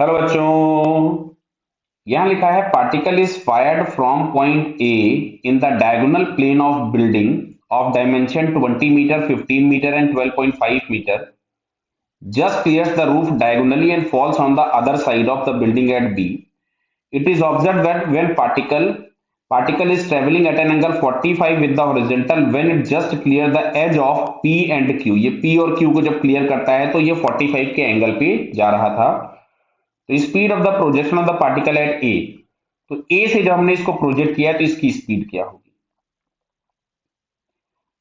Hello बच्चों। यहाँ लिखा है particle is fired from point A in the diagonal plane of building of dimension 20 metre 15 metre and 12.5 metre just clears the roof diagonally and falls on the other side of the building at B. It is observed that when particle is traveling at an angle 45 with the horizontal when it just clear the edge of P and Q. ये P और Q को जब clear करता है तो ये 45 के angle पे जा रहा था। तो speed of the projection of the particle at A, तो ए से जब हमने इसको प्रोजेक्ट किया तो इसकी स्पीड क्या होगी।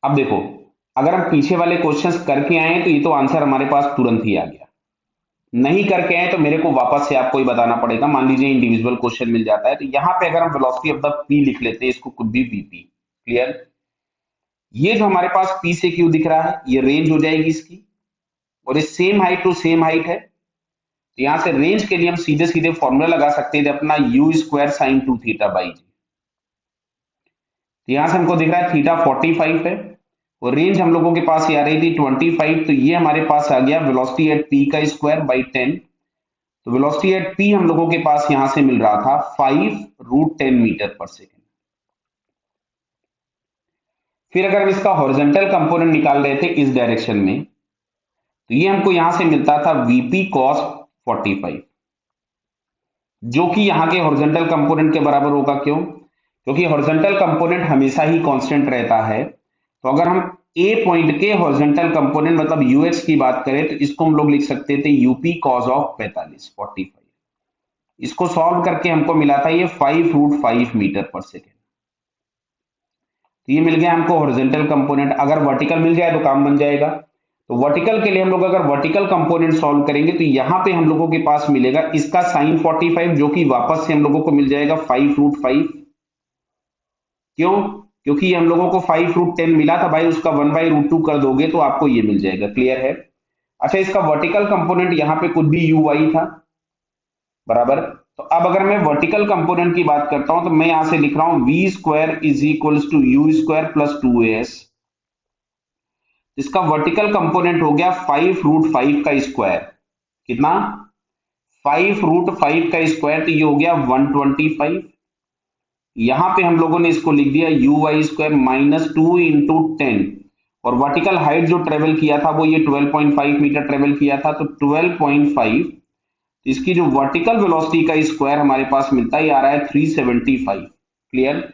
अब देखो, अगर हम पीछे वाले क्वेश्चंस करके आए तो ये तो आंसर हमारे पास तुरंत ही आ गया। नहीं करके आए तो मेरे को वापस से आपको ही बताना पड़ेगा। मान लीजिए इंडिविजुअल क्वेश्चन मिल जाता है तो यहाँ पे अगर हम वेलोसिटी ऑफ द पी लिख लेते हैं, इसको कुछ भी वीपी। क्लियर। ये जो हमारे पास पी से क्यू दिख रहा है ये रेंज हो जाएगी इसकी, और ये same height to same height है। तो यहां से रेंज के लिए हम सीधे सीधे फॉर्मूला लगा सकते हैं अपना u square sine 2 theta by g. तो यहां से हमको दिख रहा है थीटा 45 है और रेंज हम लोगों के पास ये आ रही थी 25। तो ये हमारे पास आ गया वेलोसिटी एट पी का स्क्वायर बाई 10। तो वेलोसिटी एट पी हम लोगों के पास यहां से मिल रहा था 5√10 मीटर पर सेकेंड। फिर अगर हम इसका हॉरिजॉन्टल कंपोनेंट निकाल रहे थे इस डायरेक्शन में, तो ये हमको यहां से मिलता था वीपी कॉस 45, जो कि यहां के हॉरिजॉन्टल कंपोनेंट के बराबर होगा। क्यों? क्योंकि हॉरिजॉन्टल कंपोनेंट हमेशा ही कांस्टेंट रहता है। तो अगर हम ए पॉइंट के हॉरिजॉन्टल कंपोनेंट मतलब यूएक्स की बात करें तो इसको हम लोग लिख सकते थे यूपी कॉस ऑफ 45। इसको सॉल्व करके हमको मिला था ये 5√5 मीटर पर सेकेंड। तो ये मिल गया हमको हॉरिजॉन्टल कंपोनेंट। अगर वर्टिकल मिल जाए तो काम बन जाएगा। तो वर्टिकल के लिए हम लोग अगर वर्टिकल कंपोनेंट सॉल्व करेंगे तो यहां पे हम लोगों के पास मिलेगा इसका साइन 45, जो कि वापस से हम लोगों को मिल जाएगा 5√5। क्यों? क्योंकि हम लोगों को 5√10 मिला था भाई, उसका 1/√2 कर दोगे तो आपको ये मिल जाएगा। क्लियर है? अच्छा, इसका वर्टिकल कंपोनेंट यहाँ पे कुछ भी यू वाई था बराबर। तो अब अगर मैं वर्टिकल कंपोनेंट की बात करता हूं तो मैं यहां से लिख रहा हूं v square is equal to u square plus 2as। इसका वर्टिकल कंपोनेंट हो गया 5√5 का स्क्वायर। कितना? 5√5 का स्क्वायर, तो ये हो गया 125। यहां पे हम लोगों ने इसको लिख दिया यू वाई स्क्वायर माइनस 2 × 10, और वर्टिकल हाइट जो ट्रेवल किया था वो ये 12.5 मीटर ट्रेवल किया था। तो 12.5, इसकी जो वर्टिकल वेलोसिटी का स्क्वायर हमारे पास मिलता है, ये आ रहा है 375। क्लियर।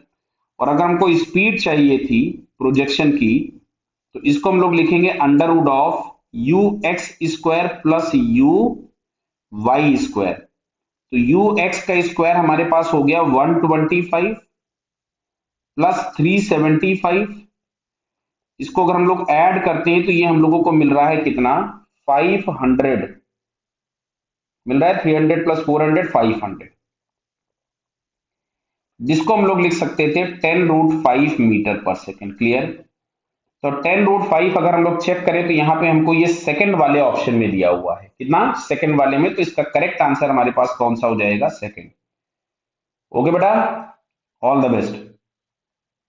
और अगर हमको स्पीड चाहिए थी प्रोजेक्शन की, तो इसको हम लोग लिखेंगे under root of u x square plus u y square. तो यू एक्स का स्क्वायर हमारे पास हो गया 125 प्लस 375। इसको अगर हम लोग ऐड करते हैं तो ये हम लोगों को मिल रहा है कितना? 500 मिल रहा है। 300 प्लस 400 500, जिसको हम लोग लिख सकते थे 10√5 मीटर पर सेकेंड। क्लियर। तो 10√5 अगर हम लोग चेक करें तो यहाँ पे हमको ये सेकंड वाले ऑप्शन में दिया हुआ है। कितना? सेकंड वाले में। तो इसका करेक्ट आंसर हमारे पास कौन सा हो जाएगा? सेकंड। ओके बेटा, ऑल द बेस्ट।